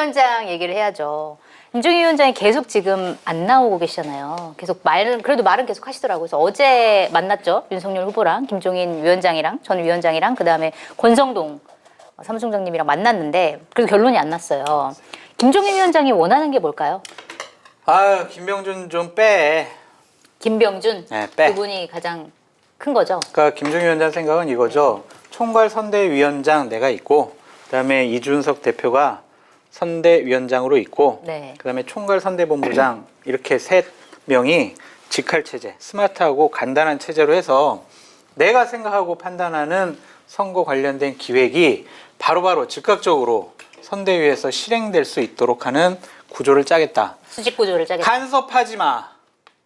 위원장 얘기를 해야죠. 김종인 위원장이 계속 지금 안 나오고 계시잖아요. 계속 그래도 말은 계속 하시더라고요. 그래서 어제 만났죠. 윤석열 후보랑 김종인 위원장이랑 전 위원장이랑 그다음에 권성동 사무총장님이랑 만났는데 그래도 결론이 안 났어요. 김종인 위원장이 원하는 게 뭘까요? 아, 김병준 좀 빼. 김병준? 네, 빼. 그분이 가장 큰 거죠? 그러니까 김종인 위원장 생각은 이거죠. 총괄 선대위원장 내가 있고 그다음에 이준석 대표가 선대위원장으로 있고 네. 그다음에 총괄 선대본부장 이렇게 셋 명이 직할 체제, 스마트하고 간단한 체제로 해서 내가 생각하고 판단하는 선거 관련된 기획이 바로바로 즉각적으로 선대위에서 실행될 수 있도록 하는 구조를 짜겠다. 수직 구조를 짜겠다. 간섭하지 마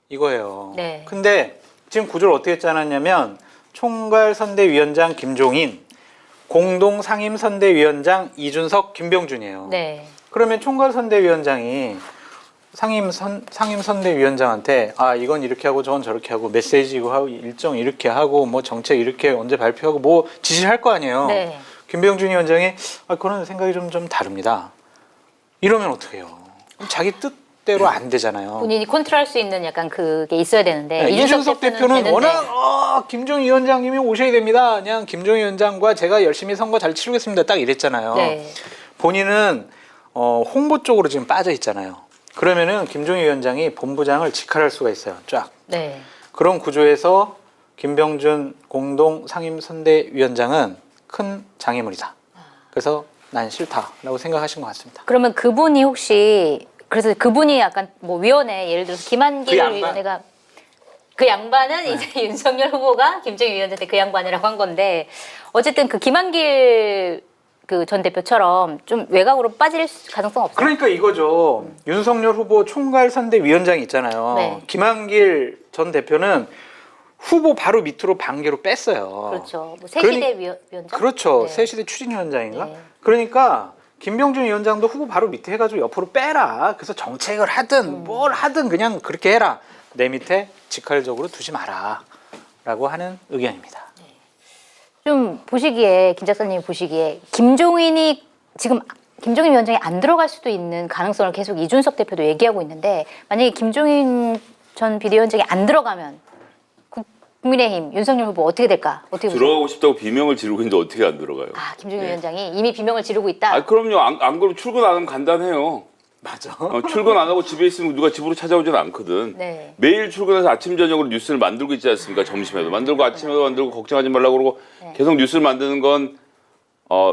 이거예요. 네. 근데 지금 구조를 어떻게 짜놨냐면 총괄 선대위원장 김종인, 공동 상임 선대위원장 이준석, 김병준이에요. 네. 그러면 총괄 선대위원장이 상임 선대위원장한테 아 이건 이렇게 하고 저건 저렇게 하고 메시지 이거 하고 일정 이렇게 하고 뭐 정책 이렇게 언제 발표하고 뭐 지시를 할 거 아니에요. 네. 김병준 위원장이 아 그런 생각이 좀 다릅니다. 이러면 어떡해요? 자기 뜻대로 안 되잖아요. 본인이 컨트롤할 수 있는 약간 그게 있어야 되는데 네, 이준석 대표는 되는데. 워낙 김종인 위원장님이 오셔야 됩니다. 그냥 김종인 위원장과 제가 열심히 선거 잘 치르겠습니다. 딱 이랬잖아요. 네. 본인은 홍보 쪽으로 지금 빠져 있잖아요. 그러면은 김종인 위원장이 본부장을 직할할 수가 있어요. 쫙. 네. 그런 구조에서 김병준 공동 상임 선대위원장은 큰 장애물이다. 그래서 난 싫다라고 생각하신 것 같습니다. 그러면 그분이 혹시 그래서 그분이 약간 뭐 위원회 예를 들어서 김한길 그 양반. 위원회가 그 양반은 네. 이제 윤석열 후보가 김종인 위원장한테 그 양반이라고 한 건데 어쨌든 그 김한길 그 전 대표처럼 좀 외곽으로 빠질 가능성 없어요? 그러니까 이거죠. 윤석열 후보 총괄 선대위원장이 있잖아요. 네. 김한길 전 대표는 후보 바로 밑으로 반개로 뺐어요. 그렇죠. 뭐 새시대 위원장? 그렇죠. 네. 새시대 추진위원장인가? 네. 그러니까 김병준 위원장도 후보 바로 밑에 해가지고 옆으로 빼라. 그래서 정책을 하든 뭘 하든 그냥 그렇게 해라. 내 밑에 직할적으로 두지 마라. 라고 하는 의견입니다. 좀 보시기에 김 작가님이 보시기에 김종인 위원장이 안 들어갈 수도 있는 가능성을 계속 이준석 대표도 얘기하고 있는데 만약에 김종인 전 비대위원장이 안 들어가면 국민의힘 윤석열 후보 어떻게 될까? 어떻게 보세요? 들어가고 싶다고 비명을 지르고 있는데 어떻게 안 들어가요? 아 김종인 위원장이 이미 비명을 지르고 있다. 아 그럼요. 안 그러면 출근 안 하면 간단해요. 맞아. 출근 안 하고 집에 있으면 누가 집으로 찾아오지는 않거든. 네. 매일 출근해서 아침 저녁으로 뉴스를 만들고 있지 않습니까? 점심에도 만들고 아침에도 만들고 걱정하지 말라고 그러고 계속 뉴스를 만드는 건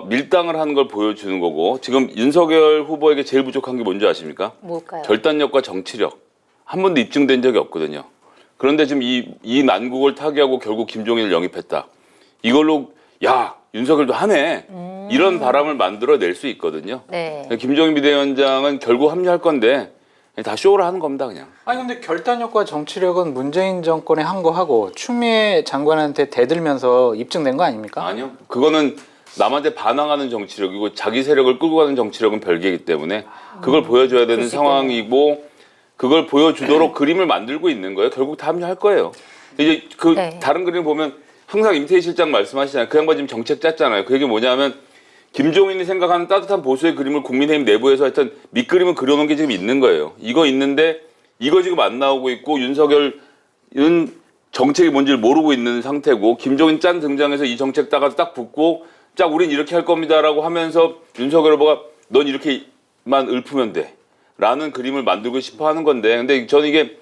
밀당을 하는 걸 보여주는 거고 지금 윤석열 후보에게 제일 부족한 게 뭔지 아십니까? 뭘까요? 결단력과 정치력. 한 번도 입증된 적이 없거든요. 그런데 지금 이 난국을 타개하고 결국 김종인을 영입했다. 이걸로 야 윤석열도 하네. 이런 바람을 만들어낼 수 있거든요. 네. 김종인 비대위원장은 결국 합류할 건데 다 쇼를 하는 겁니다 그냥. 아니 근데 결단력과 정치력은 문재인 정권에 한 거 하고 추미애 장관한테 대들면서 입증된 거 아닙니까? 아니요. 그거는 남한테 반항하는 정치력이고 자기 세력을 끌고 가는 정치력은 별개이기 때문에 그걸 보여줘야 되는 상황이고 그걸 보여주도록 그림을 만들고 있는 거예요. 결국 다 합류할 거예요. 이제 네. 다른 그림 보면 항상 임태희 실장 말씀하시잖아요. 그 양반 지금 정책 짰잖아요. 그 얘기 뭐냐면 김종인이 생각하는 따뜻한 보수의 그림을 국민의힘 내부에서 하여튼 밑그림을 그려놓은 게 지금 있는 거예요. 이거 있는데 이거 지금 안 나오고 있고 윤석열은 정책이 뭔지를 모르고 있는 상태고 김종인 짠 등장해서 이 정책 따가 딱 붙고 짝 우린 이렇게 할 겁니다라고 하면서 윤석열 후보가 넌 이렇게만 읊으면 돼 라는 그림을 만들고 싶어 하는 건데 근데 저는 이게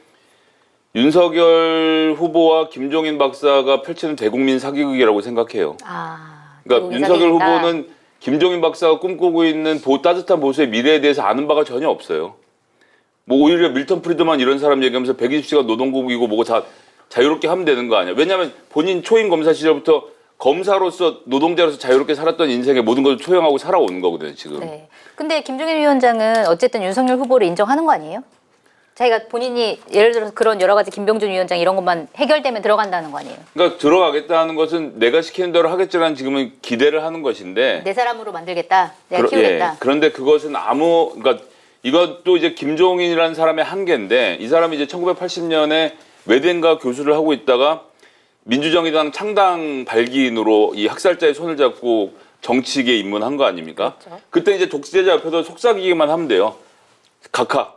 윤석열 후보와 김종인 박사가 펼치는 대국민 사기극이라고 생각해요. 그러니까 윤석열 후보는 김종인 박사가 꿈꾸고 있는 따뜻한 보수의 미래에 대해서 아는 바가 전혀 없어요. 뭐 오히려 밀턴 프리드만 이런 사람 얘기하면서 120시간 노동국이고 뭐고 다 자유롭게 하면 되는 거 아니야. 왜냐하면 본인 초임 검사 시절부터 검사로서 노동자로서 자유롭게 살았던 인생의 모든 것을 투영하고 살아오는 거거든요 지금. 네. 근데 김종인 위원장은 어쨌든 윤석열 후보를 인정하는 거 아니에요? 자기가 본인이 예를 들어서 그런 여러 가지 김병준 위원장 이런 것만 해결되면 들어간다는 거 아니에요? 그러니까 들어가겠다는 것은 내가 시키는 대로 하겠지라는 지금은 기대를 하는 것인데 내 사람으로 만들겠다, 내가 키우겠다. 예, 그런데 그것은 그러니까 이것도 이제 김종인이라는 사람의 한계인데 이 사람이 이제 1980년에 외대인가 교수를 하고 있다가 민주정의당 창당 발기인으로 이 학살자의 손을 잡고 정치계에 입문한 거 아닙니까? 그렇죠. 그때 이제 독재자 옆에서 속삭이기만 하면 돼요. 각하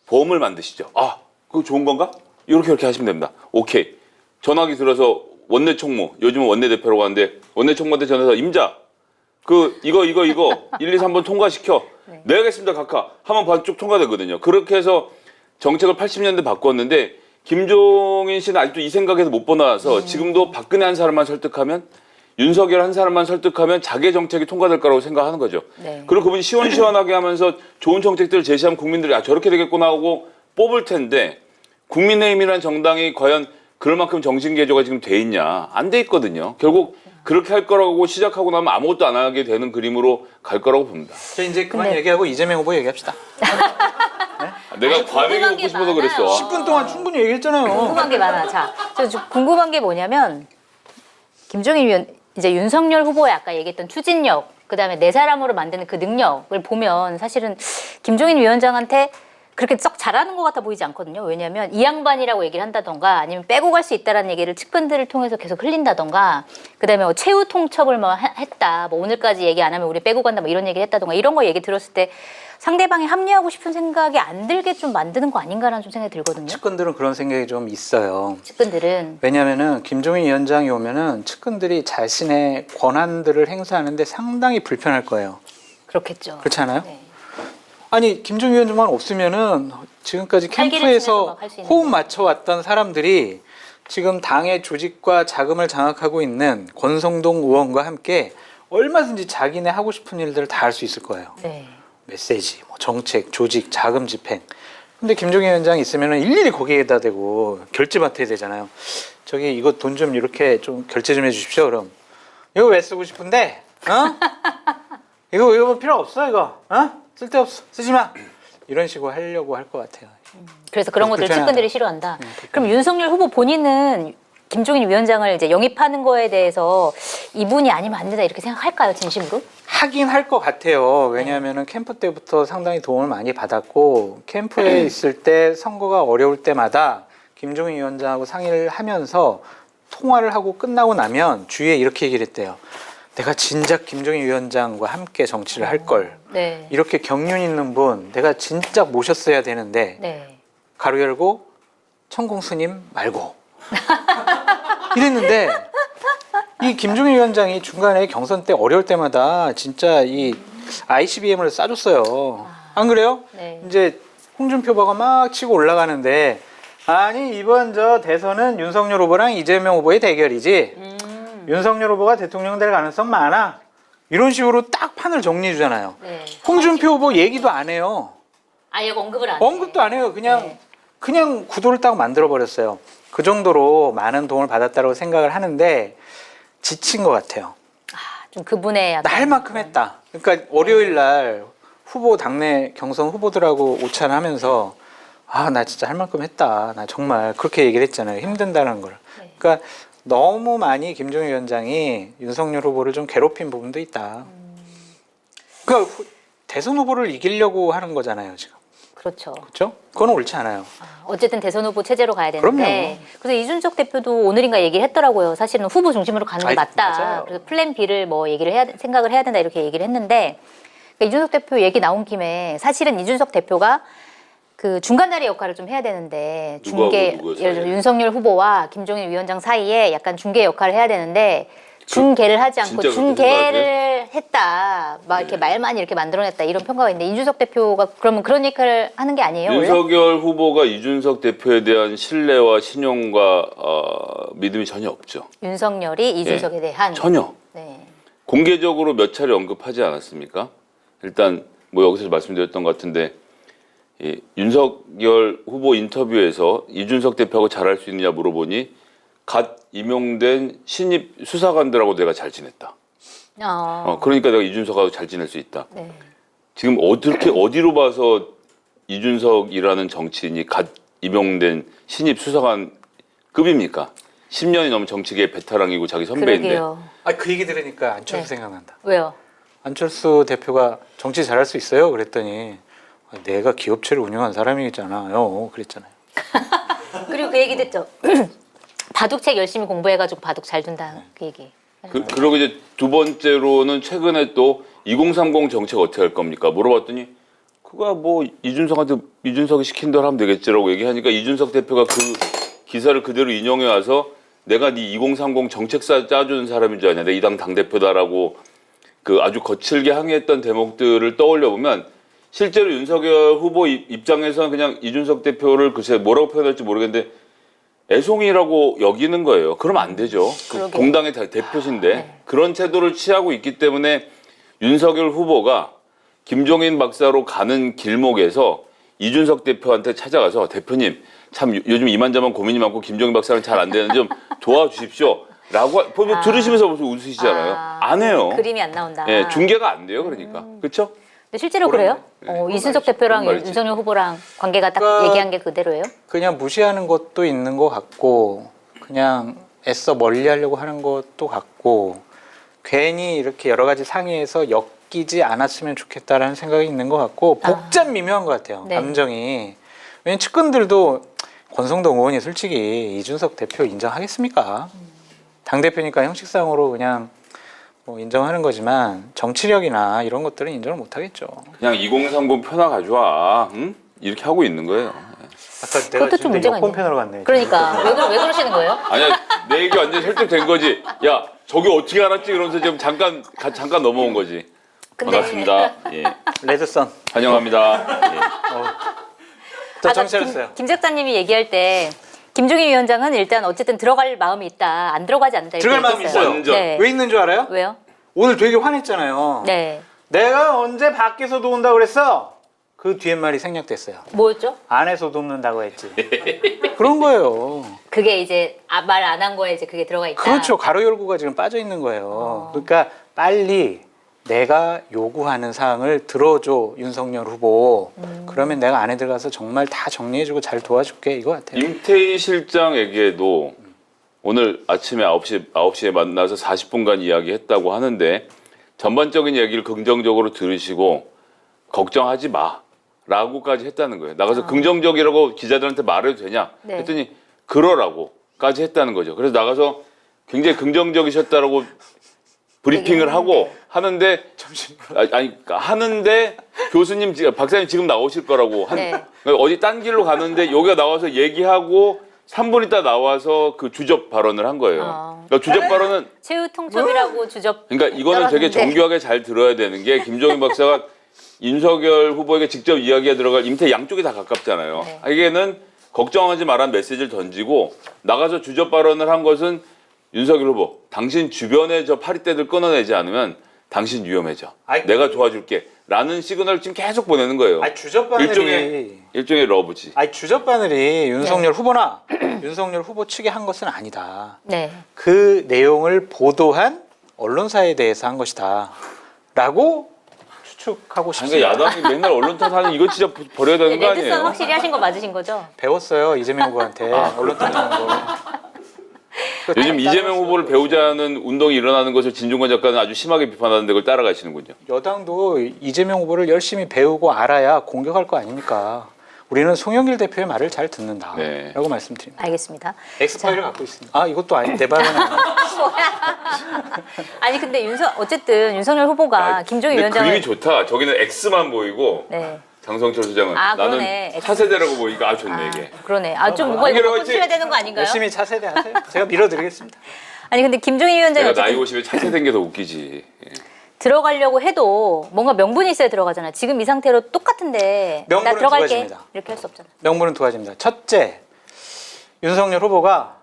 보험을 만드시죠. 아, 그거 좋은 건가? 이렇게 하시면 됩니다. 오케이. 전화기 들어서 원내 총무, 요즘은 원내대표라고 하는데 원내 총무한테 전화해서 임자, 이거 1, 2, 3번 통과시켜. 네, 알겠습니다, 각하. 하면 바로 쭉 통과되거든요. 그렇게 해서 정책을 80년대 바꿨는데 김종인 씨는 아직도 이 생각에서 못 벗어나서 지금도 박근혜 한 사람만 설득하면 윤석열 한 사람만 설득하면 자기 정책이 통과될 거라고 생각하는 거죠. 네. 그리고 그분이 시원시원하게 하면서 좋은 정책들을 제시하면 국민들이 아 저렇게 되겠구나 하고 뽑을 텐데 국민의힘이라는 정당이 과연 그럴 만큼 정신개조가 지금 돼 있냐? 안 돼 있거든요. 결국 그렇게 할 거라고 시작하고 나면 아무것도 안 하게 되는 그림으로 갈 거라고 봅니다. 저 이제 그만 근데- 얘기하고 이재명 후보 얘기합시다. 내가 아니, 과메기 궁금한 먹고 게 싶어서 많아요. 그랬어. 10분 동안 충분히 얘기했잖아요. 궁금한 게 많아. 자, 저 궁금한 게 뭐냐면 김종인 위원 이제 윤석열 후보의 아까 얘기했던 추진력, 그다음에 네 사람으로 만드는 그 능력을 보면 사실은 김종인 위원장한테 그렇게 썩 잘하는 것 같아 보이지 않거든요. 왜냐하면 이 양반이라고 얘기를 한다던가 아니면 빼고 갈 수 있다라는 얘기를 측근들을 통해서 계속 흘린다던가 그다음에 뭐 최후 통첩을 뭐 했다. 뭐 오늘까지 얘기 안 하면 우리 빼고 간다. 뭐 이런 얘기를 했다던가 이런 거 얘기 들었을 때 상대방이 합리하고 싶은 생각이 안 들게 좀 만드는 거 아닌가라는 좀 생각이 들거든요. 측근들은 그런 생각이 좀 있어요. 측근들은 왜냐하면은 김종인 위원장이 오면은 측근들이 자신의 권한들을 행사하는데 상당히 불편할 거예요. 그렇겠죠. 그렇지 않아요? 네. 아니 김종인 위원장만 없으면은 지금까지 활기를 캠프에서 치면서 막할수 있는데. 호흡 맞춰왔던 사람들이 지금 당의 조직과 자금을 장악하고 있는 권성동 의원과 함께 얼마든지 자기네 하고 싶은 일들을 다 할 수 있을 거예요. 네. 메시지, 뭐 정책, 조직, 자금 집행. 근데 김종인 위원장이 있으면은 일일이 거기에다 대고 결제 맡아야 되잖아요. 저기 이거 돈 좀 이렇게 좀 결제 좀 해주십시오. 그럼 이거 왜 쓰고 싶은데? 어? 이거 뭐 필요 없어 이거? 어? 쓸데없어. 쓰지 마. 이런 식으로 하려고 할 것 같아요. 그래서 그런 그래서 것들 불편하다. 측근들이 싫어한다. 그럼 윤석열 후보 본인은 김종인 위원장을 이제 영입하는 거에 대해서 이분이 아니면 안 된다 이렇게 생각할까요, 진심으로? 하긴 할 것 같아요. 왜냐하면은 캠프 때부터 상당히 도움을 많이 받았고 캠프에 있을 때 선거가 어려울 때마다 김종인 위원장하고 상의를 하면서 통화를 하고 끝나고 나면 주위에 이렇게 얘기를 했대요. 내가 진작 김종인 위원장과 함께 정치를 할 걸. 네. 이렇게 경륜 있는 분 내가 진작 모셨어야 되는데 네. 가로 열고 천공 스님 말고 이랬는데 이 김종인 위원장이 중간에 경선 때 어려울 때마다 진짜 이 ICBM을 쏴줬어요. 안 그래요? 네. 이제 홍준표 후보가 막 치고 올라가는데 아니 이번 저 대선은 윤석열 후보랑 이재명 후보의 대결이지 윤석열 후보가 대통령 될 가능성 많아. 이런 식으로 딱 판을 정리해 주잖아요. 네. 홍준표 후보 얘기도 안 해요. 아예 언급을 안 해. 언급도 안 해요. 그냥 네. 그냥 구도를 딱 만들어 버렸어요. 그 정도로 많은 도움을 받았다고 생각을 하는데 지친 것 같아요. 좀 그분의 나 할 만큼 했다. 그러니까 월요일 날 후보 당내 경선 후보들하고 오찬하면서 아 나 진짜 할 만큼 했다. 나 정말 그렇게 얘기를 했잖아요. 힘든다는 걸. 네. 그러니까 너무 많이 김종인 위원장이 윤석열 후보를 좀 괴롭힌 부분도 있다. 그러니까 대선 후보를 이기려고 하는 거잖아요 지금. 그렇죠. 그렇죠? 그건 옳지 않아요. 어쨌든 대선 후보 체제로 가야 되는데 그럼요. 그래서 이준석 대표도 오늘인가 얘기를 했더라고요. 사실은 후보 중심으로 가는 게 아이, 맞다. 맞아요. 그래서 플랜 B를 뭐 얘기를 해야 생각을 해야 된다 이렇게 얘기를 했는데 그러니까 이준석 대표 얘기 나온 김에 사실은 이준석 대표가 그 중간 다리 역할을 좀 해야 되는데 중개 누구하고 누구 예를 들어 사이에? 윤석열 후보와 김종인 위원장 사이에 약간 중개 역할을 해야 되는데 중개를 하지 않고 진짜 그렇게 중개를 했다. 막 이렇게 말만 이렇게 만들어냈다 이런 평가가 있는데 이준석 대표가 그러면 그런 역할을 하는 게 아니에요? 원래? 윤석열 후보가 이준석 대표에 대한 신뢰와 신용과 믿음이 전혀 없죠. 윤석열이 이준석에 대한 전혀. 네. 공개적으로 몇 차례 언급하지 않았습니까? 일단 뭐 여기서 말씀드렸던 것 같은데 이 윤석열 후보 인터뷰에서 이준석 대표하고 잘할 수 있느냐 물어보니 갓 임용된 신입 수사관들하고 내가 잘 지냈다. 그러니까 내가 이준석하고 잘 지낼 수 있다. 네. 지금 어디로 봐서 이준석이라는 정치인이 갓 임용된 신입 수사관 급입니까? 10년이 넘은 정치계 베테랑이고 자기 선배인데. 그러게요. 아 그 얘기 들으니까 안철수 네. 생각난다. 왜요? 안철수 대표가 정치 잘할 수 있어요? 그랬더니 내가 기업체를 운영한 사람이잖아요. 그랬잖아요. 그리고 그 얘기도 했죠. 바둑책 열심히 공부해가지고 바둑 잘 둔다 그 얘기. 그리고 이제 두 번째로는 최근에 또 2030 정책 어떻게 할 겁니까? 물어봤더니 그거야 뭐 이준석이 시킨 대로 하면 되겠지라고 얘기하니까 이준석 대표가 그 기사를 그대로 인용해 와서 내가 네 2030 정책사 짜주는 사람인 줄 아냐? 내 이 당 당대표다라고 그 아주 거칠게 항의했던 대목들을 떠올려 보면 실제로 윤석열 후보 입장에서는 그냥 이준석 대표를 글쎄 뭐라고 표현할지 모르겠는데 애송이라고 여기는 거예요. 그러면 안 되죠. 그 공당의 대표신데 네. 그런 태도를 취하고 있기 때문에 윤석열 후보가 김종인 박사로 가는 길목에서 이준석 대표한테 찾아가서 대표님 참 요즘 이만저만 고민이 많고 김종인 박사랑 잘 안 되는데 좀 도와주십시오. 라고 들으시면서 무슨 웃으시잖아요. 안 해요. 그림이 안 나온다. 예, 중계가 안 돼요. 그러니까. 그렇죠? 근데 실제로 그래요? 이준석 대표랑 그런 말이지. 윤석열 후보랑 관계가 딱 그러니까 얘기한 게 그대로예요? 그냥 무시하는 것도 있는 것 같고 그냥 애써 멀리하려고 하는 것도 같고 괜히 이렇게 여러 가지 상의해서 엮이지 않았으면 좋겠다라는 생각이 있는 것 같고 복잡 미묘한 것 같아요. 네. 감정이. 왜냐면 측근들도 권성동 의원이 솔직히 이준석 대표 인정하겠습니까? 당대표니까 형식상으로 그냥 뭐 인정하는 거지만 정치력이나 이런 것들은 인정을 못 하겠죠. 그냥 2030 표나 가져와. 응? 이렇게 하고 있는 거예요. 아까 내가 그것도 좀 지금 문제가 여권 있네. 편으로 갔네. 그러니까 왜 그러시는 거예요? 아니야, 내 얘기 완전 설득된 거지. 야, 저기 어떻게 알았지? 이러면서 지금 잠깐 넘어온 거지. 근데 반갑습니다. 예. 레드선. 환영합니다. 예. 저 정신 차렸어요. 김 작가님이 얘기할 때 김종인 위원장은 일단 어쨌든 들어갈 마음이 있다. 안 들어가지 않는다. 이렇게 들어갈 마음이 얘기했어요. 있어요. 완전. 네. 왜 있는 줄 알아요? 왜요? 오늘 되게 화냈잖아요. 네. 내가 언제 밖에서도 온다고 그랬어? 그 뒤에 말이 생략됐어요. 뭐였죠? 안에서도 없는다고 했지. 그런 거예요. 그게 이제 말 안 한 거에 이제 그게 들어가 있다. 그렇죠. 가로 열고가 지금 빠져 있는 거예요. 그러니까 빨리 내가 요구하는 사항을 들어줘 윤석열 후보. 그러면 내가 안에 들어가서 정말 다 정리해주고 잘 도와줄게 이거 같아요. 임태희 실장에게도 오늘 아침에 9시에 만나서 40분간 이야기했다고 하는데 전반적인 얘기를 긍정적으로 들으시고 걱정하지 마라고까지 했다는 거예요. 나가서 긍정적이라고 기자들한테 말해도 되냐 네. 했더니 그러라고까지 했다는 거죠. 그래서 나가서 굉장히 긍정적이셨다라고 브리핑을 하고 하는데 하는데 교수님 박사님 지금 나오실 거라고 네. 어디 딴 길로 가는데 여기가 나와서 얘기하고 3분 있다 나와서 그 주접 발언을 한 거예요. 그러니까 주접 발언은 최후 통첩이라고 주접. 그러니까 이거는 되게 떨었는데. 정교하게 잘 들어야 되는 게 김종인 박사가 윤석열 후보에게 직접 이야기가 들어갈 임태 양쪽이 다 가깝잖아요. 네. 이게는 걱정하지 말란 메시지를 던지고 나가서 주접 발언을 한 것은 윤석열 후보, 당신 주변에 저 파리떼들 끊어내지 않으면 당신 위험해져. 아이, 내가 도와줄게. 라는 시그널을 지금 계속 보내는 거예요. 주접바늘이 일종의 러브지. 주접바늘이 윤석열 후보나 윤석열 후보 측이 한 것은 아니다. 네. 그 내용을 보도한 언론사에 대해서 한 것이다라고 추측하고 싶습니다. 그러니까 야당이 맨날 언론 탓하는 이거 진짜 버려야 되는 거 레드선 아니에요? 확실히 하신 거 맞으신 거죠? 배웠어요 이재명 후보한테 언론 탓하는 거. 요즘 이재명 후보를 배우자는 운동이 일어나는 것을 진중권 작가는 아주 심하게 비판하는데 그걸 따라가시는군요. 여당도 이재명 후보를 열심히 배우고 알아야 공격할 거 아닙니까? 우리는 송영길 대표의 말을 잘 듣는다라고 네. 말씀드립니다. 알겠습니다. 엑스파일을 갖고 있습니다. 아 이것도 아니 내 발언은 아니에요. 아니 근데 어쨌든 윤석열 후보가 김종인 근데 위원장을 그림이 좋다. 저기는 X만 보이고 네. 장성철 수장은 아, 나는 그러네. 차세대라고 보니까 아 좋네 이게. 그러네. 좀 뭔가 이게 이거 뭐지? 고쳐야 되는 거 아닌가요? 열심히 차세대 하세요. 제가 밀어드리겠습니다. 아니 근데 김종인 위원장이 내가 나이 어쨌든 50에 차세대인 게 더 웃기지. 예. 들어가려고 해도 뭔가 명분이 있어야 들어가잖아요. 지금 이 상태로 똑같은데 나 명분은 두 들어갈게 가지입니다. 이렇게 할 수 없잖아. 명분은 두 가지입니다. 첫째, 윤석열 후보가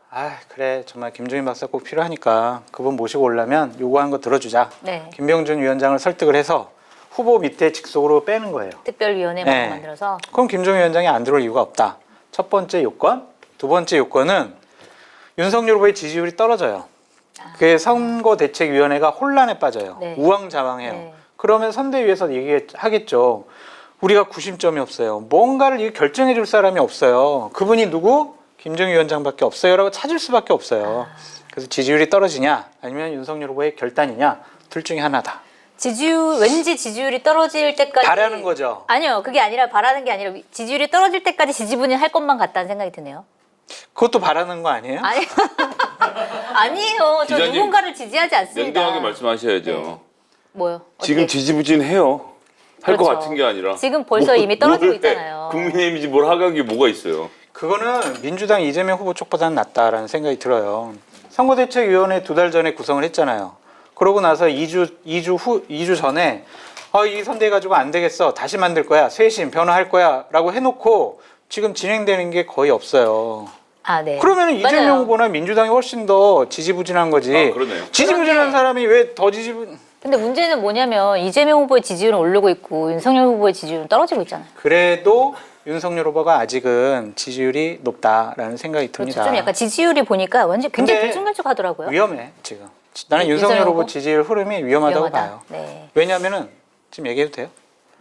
그래 정말 김종인 박사 꼭 필요하니까 그분 모시고 오려면 요구한 거 들어주자. 네. 김병준 위원장을 설득을 해서 후보 밑에 직속으로 빼는 거예요. 특별위원회 네. 만들어서 그럼 김종인 위원장이 안 들어올 이유가 없다. 첫 번째 요건. 두 번째 요건은 윤석열 후보의 지지율이 떨어져요. 그 선거대책위원회가 혼란에 빠져요. 네. 우왕좌왕해요. 네. 그러면 선대위에서 얘기하겠죠. 우리가 구심점이 없어요. 뭔가를 결정해 줄 사람이 없어요. 그분이 누구? 김종인 위원장밖에 없어요라고 찾을 수밖에 없어요. 그래서 지지율이 떨어지냐 아니면 윤석열 후보의 결단이냐 둘 중에 하나다. 왠지 지지율이 떨어질 때까지 바라는 거죠. 아니요. 그게 아니라 바라는 게 아니라 지지율이 떨어질 때까지 지지분이 할 것만 같다는 생각이 드네요. 그것도 바라는 거 아니에요? 아니 아니에요. 저 기자님, 누군가를 지지하지 않습니다. 냉정하게 말씀하셔야죠. 네. 뭐요? 지금 어떻게? 지지부진해요. 할 것 그렇죠. 같은 게 아니라. 지금 벌써 이미 떨어지고 있잖아요. 국민의힘이지 뭘 하간 게 뭐가 있어요. 그거는 민주당 이재명 후보 쪽보다는 낫다라는 생각이 들어요. 선거대책위원회 2달 전에 구성을 했잖아요. 그러고 나서 2주 전에 이 선대위 가지고 안 되겠어. 다시 만들 거야. 쇄신 변화할 거야. 라고 해놓고 지금 진행되는 게 거의 없어요. 아, 네. 그러면 이재명 맞아요. 후보나 민주당이 훨씬 더 지지부진한 거지. 아, 그러네요. 지지부진한 그런데- 사람이 왜 더 지지부... 근데 문제는 뭐냐면 이재명 후보의 지지율은 오르고 있고 윤석열 후보의 지지율은 떨어지고 있잖아요. 그래도 윤석열 후보가 아직은 지지율이 높다라는 생각이 듭니다. 그렇죠. 좀 약간 지지율이 보니까 완전 굉장히 근데 들쭉날쭉하더라고요. 위험해 지금. 나는 네, 윤석열 윤석열 후보 후보? 지지율 흐름이 위험하다고 위험하다. 봐요. 네. 왜냐하면은 지금 얘기해도 돼요?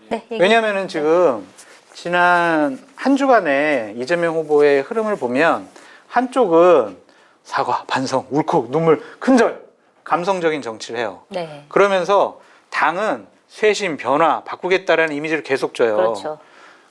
네. 왜냐하면은 지금 지난 한 주간의 이재명 후보의 흐름을 보면 한쪽은 사과, 반성, 울컥, 눈물, 큰절 감성적인 정치를 해요. 네. 그러면서 당은 쇄신, 변화, 바꾸겠다라는 이미지를 계속 줘요. 그렇죠.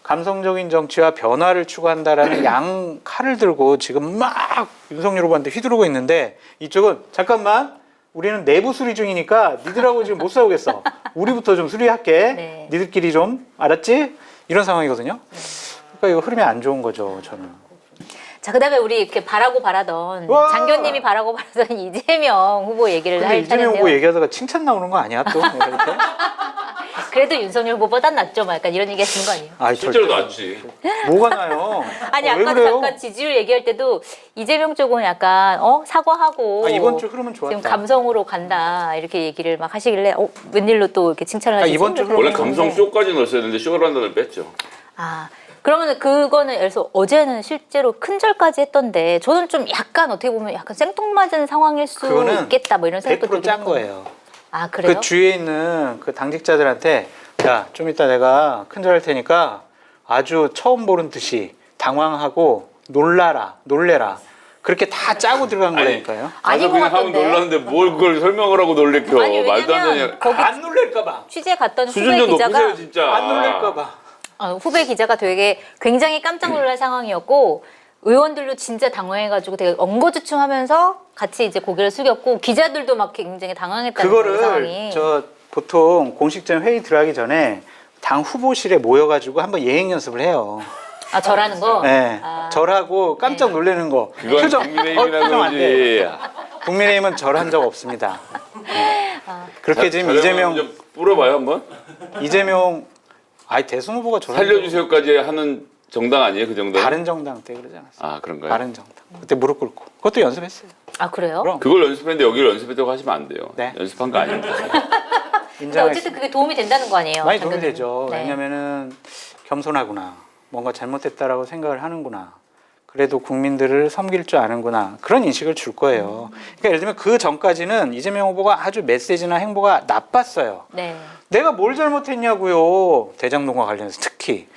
감성적인 정치와 변화를 추구한다라는 양 칼을 들고 지금 막 윤석열 후보한테 휘두르고 있는데 이쪽은 잠깐만 우리는 내부 수리 중이니까 니들하고 지금 못 싸우겠어. 우리부터 좀 수리할게. 네. 니들끼리 좀 알았지? 이런 상황이거든요. 그러니까 이거 흐름이 안 좋은 거죠, 저는. 자, 그다음에 우리 이렇게 바라고 바라던 와! 장교님이 바라고 바라던 이재명 후보 얘기를 근데 할 이재명 텐데요. 후보 얘기하다가 칭찬 나오는 거 아니야 또? 내가 이렇게? 그래도 윤석열 후보보단 낫죠, 막 약간 이런 얘기 하시는 거 아니에요? 아이, 실제로 절대. 낫지. 뭐가 나요? 아니 왜 아까 그래요? 잠깐 지지율 얘기할 때도 이재명 쪽은 약간 사과하고 이번 주 흐름은 좋았다. 지금 감성으로 간다 이렇게 얘기를 막 하시길래 웬일로 또 이렇게 칭찬을 하시지? 이번 주 흐름- 원래 감성 쇼까지 넣었어야 되는데 쇼라는 단어를 뺐죠. 아 그러면 그거는 예를 들어서 어제는 실제로 큰절까지 했던데 저는 좀 약간 어떻게 보면 약간 생뚱맞은 상황일 수 그거는 있겠다 뭐 이런 생각도 100% 짠 들고. 거예요. 아 그래요? 그 주위에 있는 그 당직자들한테 야, 좀 이따 내가 큰절할 테니까 아주 처음 보는 듯이 당황하고 놀래라. 그렇게 다 짜고 들어간 거라니까요. 아닌 가서 것 그냥 하면 같던데. 놀랐는데 뭘 그걸 설명을 하고 놀래켜. 아니, 말도 안 되냐. 왜냐면 거기 안 놀랄까 봐. 취재 갔던 수준 후배 좀 기자가 높으세요 진짜. 안 놀랄까 봐. 후배 기자가 되게 굉장히 깜짝 놀랄 상황이었고 의원들도 진짜 당황해가지고 되게 엉거주춤하면서 같이 이제 고개를 숙였고 기자들도 막 굉장히 당황했다는 거예요, 그거를 상황이. 저 보통 공식적인 회의 들어가기 전에 당 후보실에 모여가지고 한번 예행 연습을 해요. 아 저라는 거. 네. 아, 절하고 깜짝 놀라는 거. 그건 국민의힘이라는 표정 안 돼. 거지. 국민의힘은 절한 적 없습니다. 네. 그렇게 지금 좀 뿌려봐요 한번. 이재명 대선 후보가 절한 적 살려주세요까지 하는 정당 아니에요 그 정도? 바른 정당 때 그러지 않았어요. 아 그런가요? 바른 정당. 그때 무릎 꿇고. 그것도 연습했어요. 아 그래요? 그럼 그걸 연습했는데 여기를 연습했다고 하시면 안 돼요. 네. 연습한 거 아닙니다. 근데 인정했어요. 어쨌든 그게 도움이 된다는 거 아니에요? 많이 도움이 장교님? 되죠. 네. 왜냐면은 겸손하구나. 뭔가 잘못했다라고 생각을 하는구나. 그래도 국민들을 섬길 줄 아는구나. 그런 인식을 줄 거예요. 그러니까 예를 들면 그 전까지는 이재명 후보가 아주 메시지나 행보가 나빴어요. 네. 내가 뭘 잘못했냐고요. 대장동과 관련해서 특히.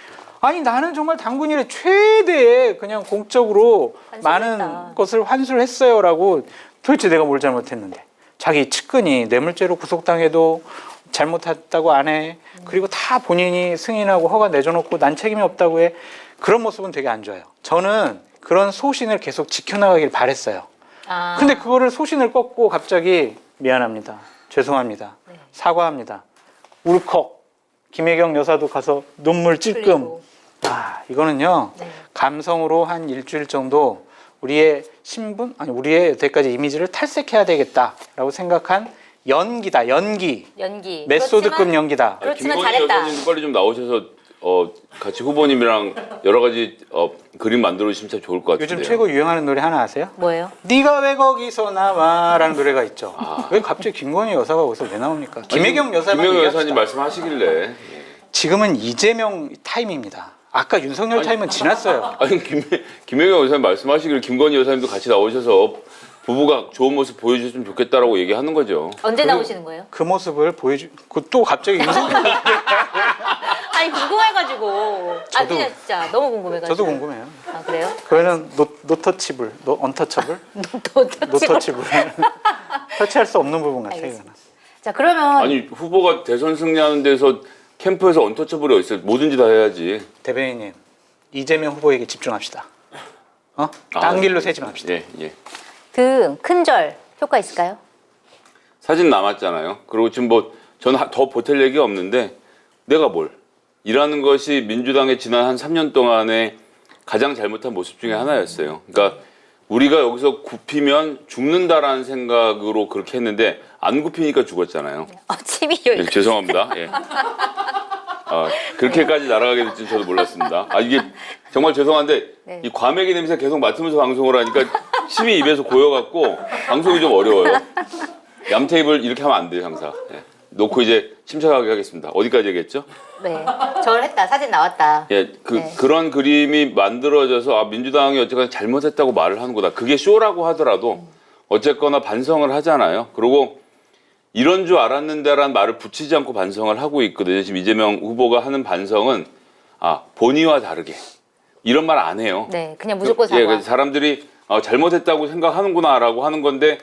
아니 나는 정말 당군 일에 최대의 그냥 공적으로 환수했다. 많은 것을 환수를 했어요라고 도대체 내가 뭘 잘못했는데 자기 측근이 뇌물죄로 구속당해도 잘못했다고 안 해. 그리고 다 본인이 승인하고 허가 내줘놓고 난 책임이 없다고 해. 그런 모습은 되게 안 좋아요. 저는 그런 소신을 계속 지켜나가길 바랬어요. 아, 근데 그거를 소신을 꺾고 갑자기 미안합니다. 죄송합니다. 네. 사과합니다. 울컥. 김혜경 여사도 가서 눈물 찔끔. 그리고, 이거는요. 네. 감성으로 한 일주일 정도 우리의 신분, 우리의 여태까지 이미지를 탈색해야 되겠다라고 생각한 연기다. 연기. 메소드급 그렇지만- 연기다. 그렇지만 김건희 잘했다. 여사님도 빨리 좀 나오셔서 같이 후보님이랑 여러 가지 그림 만들어 주시면 참 좋을 것 같은데요. 요즘 최고 유행하는 노래 하나 아세요? 뭐예요? 네가 왜 거기서 나와라는 노래가 있죠. 왜 갑자기 김건희 여사가 거기서 왜 나옵니까? 김혜경 여사만 김혜경 얘기합시다. 여사님 말씀하시길래. 지금은 이재명 타임입니다. 아까 윤석열 타임은 지났어요. 아니 김혜경 여사님 말씀하시길 김건희 여사님도 같이 나오셔서 부부가 좋은 모습 보여주셨으면 좋겠다라고 얘기하는 거죠. 언제 나오시는 거예요? 그 모습을 또 갑자기 윤석열 아니 궁금해가지고. 저도- 진짜 너무 궁금해가지고. 저도 궁금해요. 아 그래요? 그거는 노터치블, 언터처블, 또 노터치블. 터치할 수 없는 부분 같아요. 알겠습니다. 이거는. 자 그러면 아니 후보가 대선 승리하는 데서 캠프에서 언터처블이 어디 있어요? 뭐든지 다 해야지. 대변인님, 이재명 후보에게 집중합시다. 딴 길로 새지 맙시다. 예, 예. 그 큰절 효과 있을까요? 사진 남았잖아요. 그리고 지금 뭐 저는 더 보탤 얘기가 없는데 내가 뭘 이라는 것이 민주당의 지난 한 3년 동안의 가장 잘못한 모습 중에 하나였어요. 그러니까 우리가 여기서 굽히면 죽는다라는 생각으로 그렇게 했는데 안 굽히니까 죽었잖아요. 치밀요. 예, 죄송합니다. 예. 그렇게까지 날아가게 될지 저도 몰랐습니다. 이게 정말 죄송한데 네. 이 과메기 냄새 계속 맡으면서 방송을 하니까 침이 입에서 고여갖고 방송이 좀 어려워요. 얌테이블 이렇게 하면 안 돼요, 항상. 예. 놓고 이제 침착하게 하겠습니다. 어디까지 얘기했죠? 네. 절 했다. 사진 나왔다. 예, 네. 그런 그림이 만들어져서 민주당이 어쨌거나 잘못했다고 말을 하는구나. 그게 쇼라고 하더라도 어쨌거나 반성을 하잖아요. 그리고 이런 줄 알았는데라는 말을 붙이지 않고 반성을 하고 있거든요. 지금 이재명 후보가 하는 반성은 본의와 다르게 이런 말 안 해요. 네. 그냥 무조건 사과. 예, 그래서 사람들이 잘못했다고 생각하는구나라고 하는 건데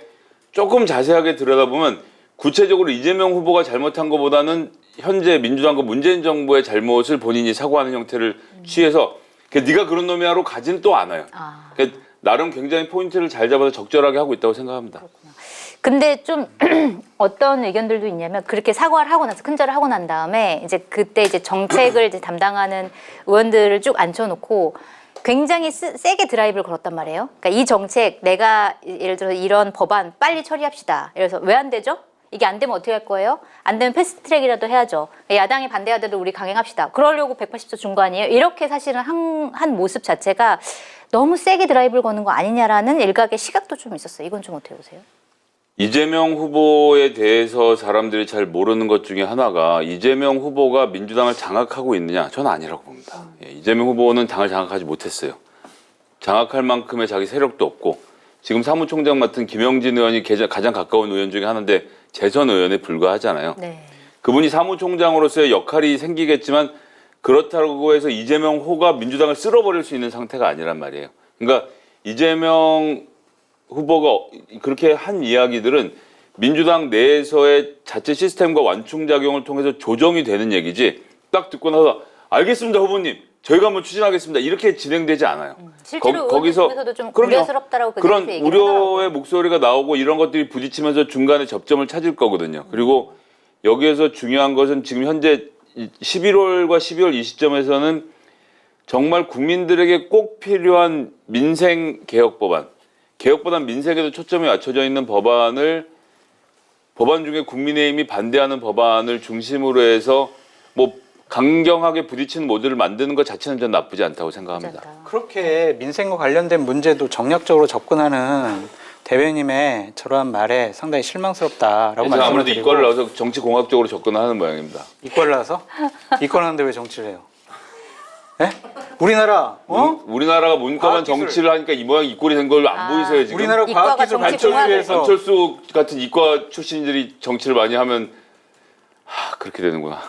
조금 자세하게 들여다보면 구체적으로 이재명 후보가 잘못한 것보다는 현재 민주당과 문재인 정부의 잘못을 본인이 사과하는 형태를 취해서 네가 그런 놈이야로 가지는 또 않아요. 그러니까 나름 굉장히 포인트를 잘 잡아서 적절하게 하고 있다고 생각합니다. 근데 좀 어떤 의견들도 있냐면 그렇게 사과를 하고 나서 큰절을 하고 난 다음에 이제 그때 이제 정책을 이제 담당하는 의원들을 쭉 앉혀놓고 굉장히 세게 드라이브를 걸었단 말이에요. 그러니까 이 정책 내가 예를 들어서 이런 법안 빨리 처리합시다. 그래서 왜 안 되죠? 이게 안 되면 어떻게 할 거예요? 안 되면 패스트트랙이라도 해야죠. 야당이 반대하더라도 우리 강행합시다. 그러려고 180도 준 거 아니에요? 이렇게 사실은 한 모습 자체가 너무 세게 드라이브를 거는 거 아니냐라는 일각의 시각도 좀 있었어요. 이건 좀 어떻게 보세요? 이재명 후보에 대해서 사람들이 잘 모르는 것 중에 하나가 이재명 후보가 민주당을 장악하고 있느냐? 저는 아니라고 봅니다. 이재명 후보는 당을 장악하지 못했어요. 장악할 만큼의 자기 세력도 없고 지금 사무총장 맡은 김영진 의원이 가장 가까운 의원 중에 하나인데 재선 의원에 불과하잖아요. 네. 그분이 사무총장으로서의 역할이 생기겠지만 그렇다고 해서 이재명 호가 민주당을 쓸어버릴 수 있는 상태가 아니란 말이에요. 그러니까 이재명 후보가 그렇게 한 이야기들은 민주당 내에서의 자체 시스템과 완충작용을 통해서 조정이 되는 얘기지 딱 듣고 나서 알겠습니다 후보님 저희가 한번 추진하겠습니다 이렇게 진행되지 않아요. 실제로 거기서도 좀 우려스럽다라고 그런 우려의 목소리가 나오고 이런 것들이 부딪히면서 중간에 접점을 찾을 거거든요. 그리고 여기에서 중요한 것은 지금 현재 11월과 12월 이 시점에서는 정말 국민들에게 꼭 필요한 민생 개혁 법안 개혁보단 민생에도 초점이 맞춰져 있는 법안 중에 국민의힘이 반대하는 법안을 중심으로 해서 뭐 강경하게 부딪히는 모델을 만드는 것 자체는 전 나쁘지 않다고 생각합니다. 그렇게 민생과 관련된 문제도 정략적으로 접근하는 대변인의 저러한 말에 상당히 실망스럽다라고 말씀을 아무래도 드리고 이과를 나와서 정치공학적으로 접근하는 모양입니다. 이과를 나와서? 이과하는데 왜 정치를 해요? 네? 우리나라 우리나라가 문과만 과학기술. 정치를 하니까 이 모양 이 꼴이 된 걸로 안 보이세요 지금? 우리나라 이과가 과학기술 정치 발전위에서 안철수 같은 이과 출신들이 정치를 많이 하면 그렇게 되는구나.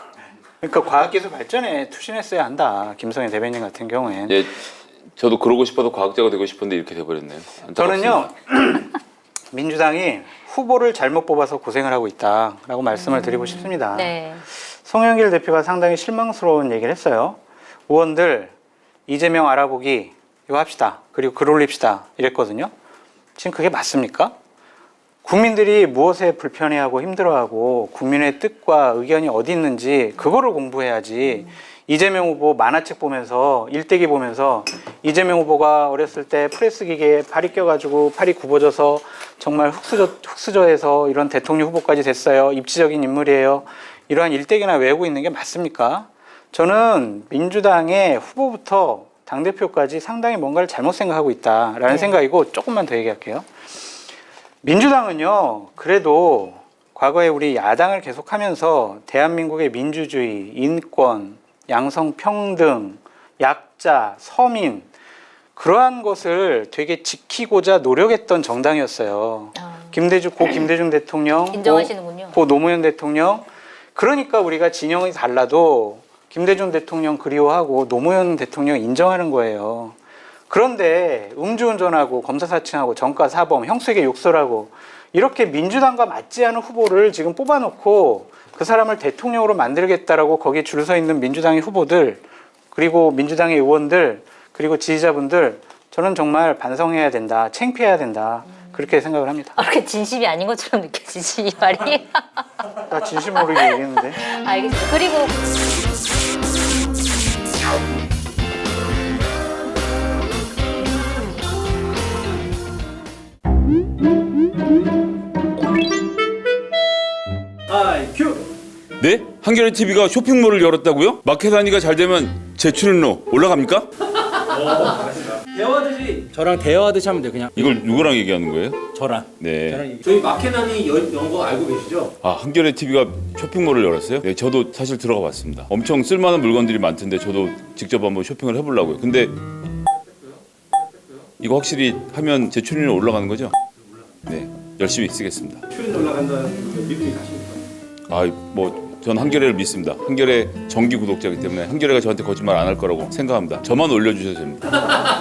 그러니까 과학기술 발전에 투신했어야 한다. 김성애 대변인 같은 경우엔. 예, 저도 그러고 싶어서 과학자가 되고 싶었는데 이렇게 돼버렸네요. 저는요 민주당이 후보를 잘못 뽑아서 고생을 하고 있다라고 말씀을 드리고 싶습니다. 네. 송영길 대표가 상당히 실망스러운 얘기를 했어요. 의원들 이재명 알아보기 이거 합시다. 그리고 글 올립시다. 이랬거든요. 지금 그게 맞습니까? 국민들이 무엇에 불편해하고 힘들어하고 국민의 뜻과 의견이 어디 있는지 그거를 공부해야지. 이재명 후보 만화책 보면서 일대기 보면서 이재명 후보가 어렸을 때 프레스 기계에 팔이 껴가지고 팔이 굽어져서 정말 흙수저에서 이런 대통령 후보까지 됐어요. 입지적인 인물이에요. 이러한 일대기나 외우고 있는 게 맞습니까? 저는 민주당의 후보부터 당대표까지 상당히 뭔가를 잘못 생각하고 있다라는 생각이고 조금만 더 얘기할게요. 민주당은요, 그래도 과거에 우리 야당을 계속하면서 대한민국의 민주주의, 인권, 양성평등, 약자, 서민 그러한 것을 되게 지키고자 노력했던 정당이었어요. 고 김대중 대통령, 인정하시는군요. 고 노무현 대통령. 그러니까 우리가 진영이 달라도 김대중 대통령 그리워하고 노무현 대통령 인정하는 거예요. 그런데 음주운전하고 검사사칭하고 정가사범, 형수에게 욕설하고 이렇게 민주당과 맞지 않은 후보를 지금 뽑아놓고 그 사람을 대통령으로 만들겠다라고 거기에 줄 서 있는 민주당의 후보들 그리고 민주당의 의원들 그리고 지지자분들 저는 정말 반성해야 된다. 창피해야 된다. 그렇게 생각을 합니다. 그렇게 진심이 아닌 것처럼 느껴지지 이 말이. 나 진심 모르게 얘기했는데. 알겠습니다. 그리고 네? 한겨레 TV가 쇼핑몰을 열었다고요? 마켓 단위가 잘 되면 제 출연료 올라갑니까? 대화하듯이 저랑 대화하듯이 하면 돼요. 그냥 이걸 누구랑 얘기하는 거예요? 저랑. 네. 저랑 저희 마케단이 연거 알고 계시죠? 아, 한겨레 TV가 쇼핑몰을 열었어요? 네, 저도 사실 들어가 봤습니다. 엄청 쓸만한 물건들이 많던데 저도 직접 한번 쇼핑을 해보려고요. 근데 이거 확실히 하면 제 출연료 올라가는 거죠? 네, 열심히 쓰겠습니다. 출연 올라간다는 믿음이 가십니까? 아, 뭐 전 한겨레를 믿습니다. 한겨레 정기 구독자이기 때문에 한겨레가 저한테 거짓말 안 할 거라고 생각합니다. 저만 올려주셔도 됩니다.